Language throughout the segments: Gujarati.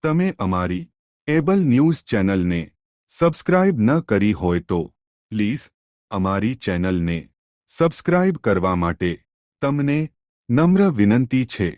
તમે અમારી એબલ ન્યૂઝ ચેનલને સબસ્ક્રાઇબ ન કરી હોય તો પ્લીઝ અમારી ચેનલને સબસ્ક્રાઇબ કરવા માટે તમને નમ્ર વિનંતી છે।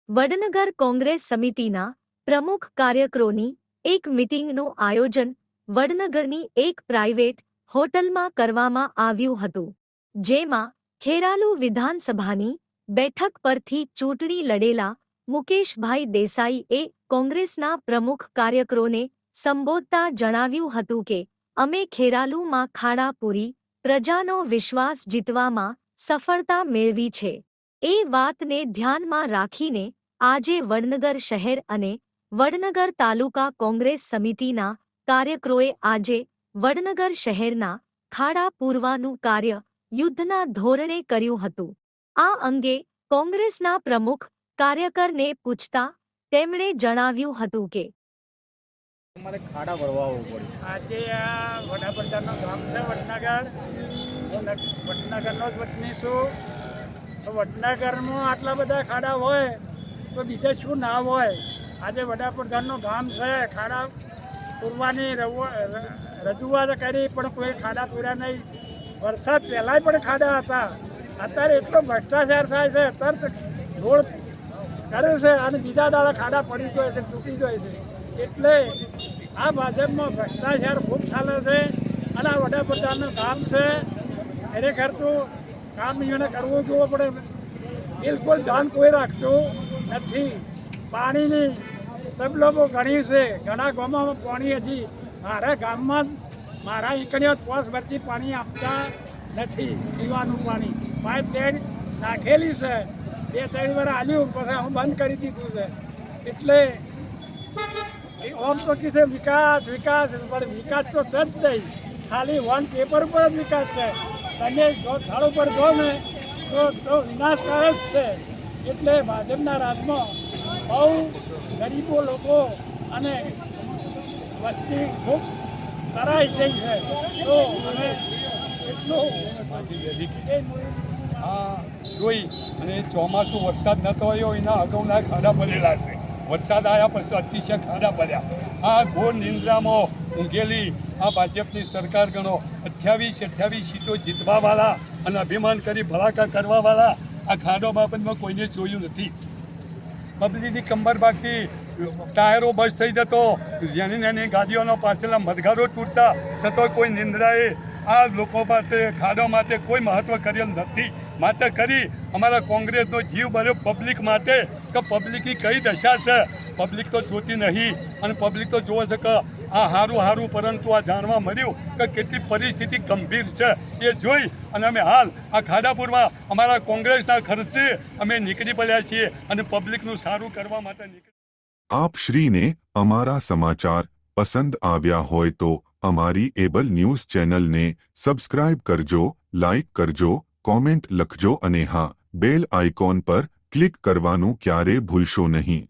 વડનગર કોંગ્રેસ સમિતિના પ્રમુખ કાર્યકરોની એક મીટિંગનું આયોજન વડનગરની એક પ્રાઇવેટ હોટલમાં કરવામાં આવ્યું હતું, જેમાં ખેરાલુ વિધાનસભાની બેઠક પરથી ચૂંટણી લડેલા મુકેશભાઈ દેસાઈએ કોંગ્રેસના પ્રમુખ કાર્યકરોને સંબોધતા જણાવ્યું હતું કે અમે ખેરાલુમાં ખાડા પૂરી પ્રજાનો વિશ્વાસ જીતવામાં સફળતા મેળવી છે। એ વાતને ધ્યાનમાં રાખીને આજે વડનગર શહેર અને વડનગર તાલુકા કોંગ્રેસ સમિતિના કાર્યકરોએ આજે વડનગર શહેરના ખાડા પૂરવાનું કાર્ય યુદ્ધના ધોરણે કર્યું હતું। આ અંગે કોંગ્રેસના પ્રમુખ કાર્યકરને પૂછતા તેમણે જણાવ્યું હતું કે અમારે ખાડા ભરવા આવવું પડે। આજે આ વડાપ્રધાનનું ગામ છે વડનગર, હું વડનગરનો જ વતની છું। તો વડનગરમાં આટલા બધા ખાડા હોય તો બીજે શું ના હોય। આજે વડાપ્રધાનનું ગામ છે, ખાડા પૂરવાની રજૂઆત કરી પણ કોઈ ખાડા પૂર્યા નહીં। વરસાદ પહેલાંય પણ ખાડા હતા, અત્યારે એટલો ભ્રષ્ટાચાર થાય છે। અત્યારે રોડ કરે છે અને બીજા દાડા ખાડા પડી જાય છે, તૂટી જાય છે। એટલે આ ભાજપમાં ભ્રષ્ટાચાર ખૂબ ચાલે છે અને આ વડાપ્રધાનનું કામ છે, ખરેખર તો કામ એને કરવું જોવું પડે। બિલકુલ ધ્યાન કોઈ રાખતું નથી। પાણીની તકલીફો ઘણી છે, ઘણા ગામોમાં પાણી હજી મારા ગામમાં મારા એકણીઓ 5 વર્ષથી પાણી આપતા નથી, પીવાનું પાણી પાઇપલાઇન નાખેલી છે, 2-3 વાર આવ્યું પછી હું બંધ કરી દીધું છે। એટલે આમ તો કિસે વિકાસ વિકાસ પણ વિકાસ તો છે જ નહીં, ખાલી વન પેપર ઉપર જ વિકાસ છે। તમે સ્થળ ઉપર જો ને તો વિનાશકાર જ છે। એટલે ભાજપના રાજમાં બહુ ગરીબો લોકો અને વસ્તી ખૂબ તરાઈ ગઈ છે। તો અમે એટલું જોઈ અને ચોમાસું વરસાદ નતો આવ્યો એના અગાઉના ખાડા ભરેલા છે। વરસાદ આવ્યા પછી અતિશય ખાડા ભર્યા। આ ઘોર નિંદ્રામાં ઊંઘેલી આ ભાજપની સરકાર ગણો 28 સીટો જીતવાવાળા અને અભિમાન કરી ભલાકા કરવાવાળા આ ખાડો બાબતમાં કોઈને જોયું નથી। પબ્લિકની કંબર ભાગતી, ટાયરો બસ થઈ જતો, નાની નાની ગાડીઓનો પાછળના મતગાડો તૂટતા, છતાં કોઈ નિંદ્રાએ આ લોકો માટે ખાડો માટે કોઈ મહત્વ કરેલ નથી। માત્ર કરી અમારા કોંગ્રેસનો જીવ બળ્યો પબ્લિક માટે કે પબ્લિકની કઈ દશા છે પબ્લિક તો જોતી નહીં અને પબ્લિક તો જોવે છે કે આ સારું પરંતુ આ જાણવા મળ્યું કે કેટલી પરિસ્થિતિ ગંભીર છે એ જોઈ અને અમે હાલ આ ખાડાપુરમાં અમારા કોંગ્રેસના ખર્ચે અમે નીકળી પડ્યા છીએ અને પબ્લિકનું સારું કરવા માટે આપ શ્રીને અમારા સમાચાર પસંદ આવ્યા હોય તો અમારી એબલ ન્યૂઝ ચેનલને સબસ્ક્રાઇબ કરજો, લાઇક કરજો, કોમેન્ટ લખજો અને હા, બેલ આઇકોન પર ક્લિક કરવાનું ક્યારે ભૂલશો નહીં।